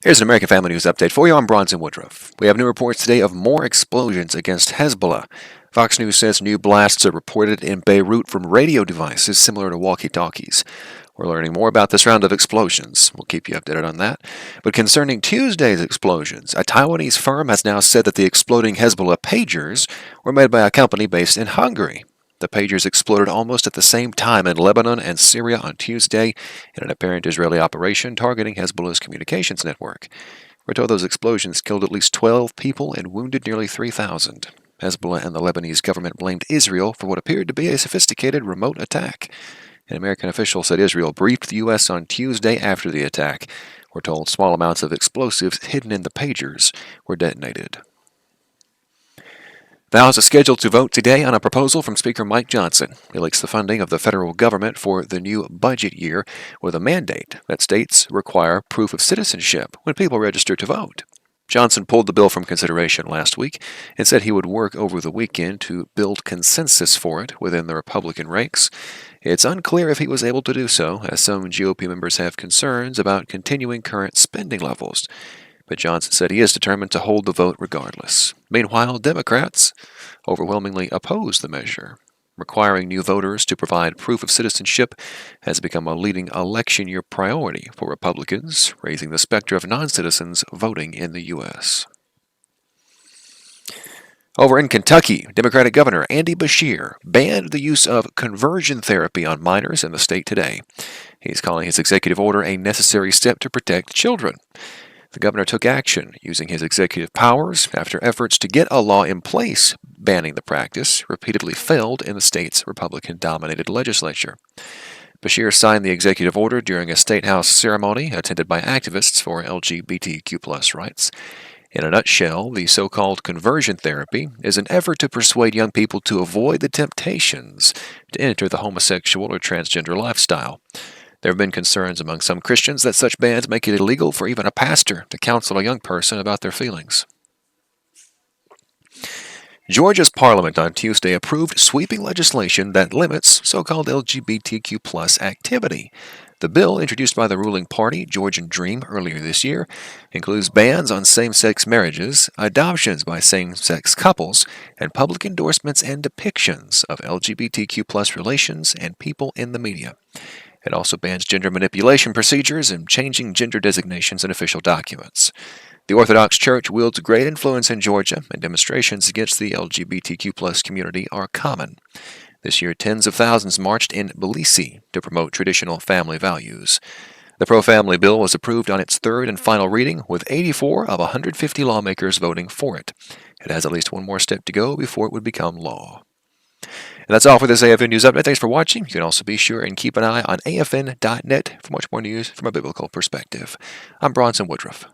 Here's an American Family News update for you. I'm Bronson Woodruff. We have new reports today of more explosions against Hezbollah. Fox News says new blasts are reported in Beirut from radio devices similar to walkie-talkies. We're learning more about this round of explosions. We'll keep you updated on that. But concerning Tuesday's explosions, a Taiwanese firm has now said that the exploding Hezbollah pagers were made by a company based in Hungary. The pagers exploded almost at the same time in Lebanon and Syria on Tuesday in an apparent Israeli operation targeting Hezbollah's communications network. We're told those explosions killed at least 12 people and wounded nearly 3,000. Hezbollah and the Lebanese government blamed Israel for what appeared to be a sophisticated remote attack. An American official said Israel briefed the U.S. on Tuesday after the attack. We're told small amounts of explosives hidden in the pagers were detonated. The House is scheduled to vote today on a proposal from Speaker Mike Johnson. He links the funding of the federal government for the new budget year with a mandate that states require proof of citizenship when people register to vote. Johnson pulled the bill from consideration last week and said he would work over the weekend to build consensus for it within the Republican ranks. It's unclear if he was able to do so, as some GOP members have concerns about continuing current spending levels. But Johnson said he is determined to hold the vote regardless. Meanwhile, Democrats overwhelmingly oppose the measure. Requiring new voters to provide proof of citizenship has become a leading election year priority for Republicans, raising the specter of non-citizens voting in the U.S. Over in Kentucky, Democratic Governor Andy Beshear banned the use of conversion therapy on minors in the state today. He's calling his executive order a necessary step to protect children. The governor took action using his executive powers after efforts to get a law in place banning the practice repeatedly failed in the state's Republican-dominated legislature. Beshear signed the executive order during a state house ceremony attended by activists for LGBTQ+ rights. In a nutshell, the so-called conversion therapy is an effort to persuade young people to avoid the temptations to enter the homosexual or transgender lifestyle. There have been concerns among some Christians that such bans make it illegal for even a pastor to counsel a young person about their feelings. Georgia's parliament on Tuesday approved sweeping legislation that limits so-called LGBTQ+ activity. The bill, introduced by the ruling party, Georgian Dream, earlier this year, includes bans on same-sex marriages, adoptions by same-sex couples, and public endorsements and depictions of LGBTQ+ relations and people in the media. It also bans gender manipulation procedures and changing gender designations in official documents. The Orthodox Church wields great influence in Georgia, and demonstrations against the LGBTQ+ community are common. This year, tens of thousands marched in Tbilisi to promote traditional family values. The pro-family bill was approved on its third and final reading, with 84 of 150 lawmakers voting for it. It has at least one more step to go before it would become law. And that's all for this AFN News Update. Thanks for watching. You can also be sure and keep an eye on AFN.net for much more news from a biblical perspective. I'm Bronson Woodruff.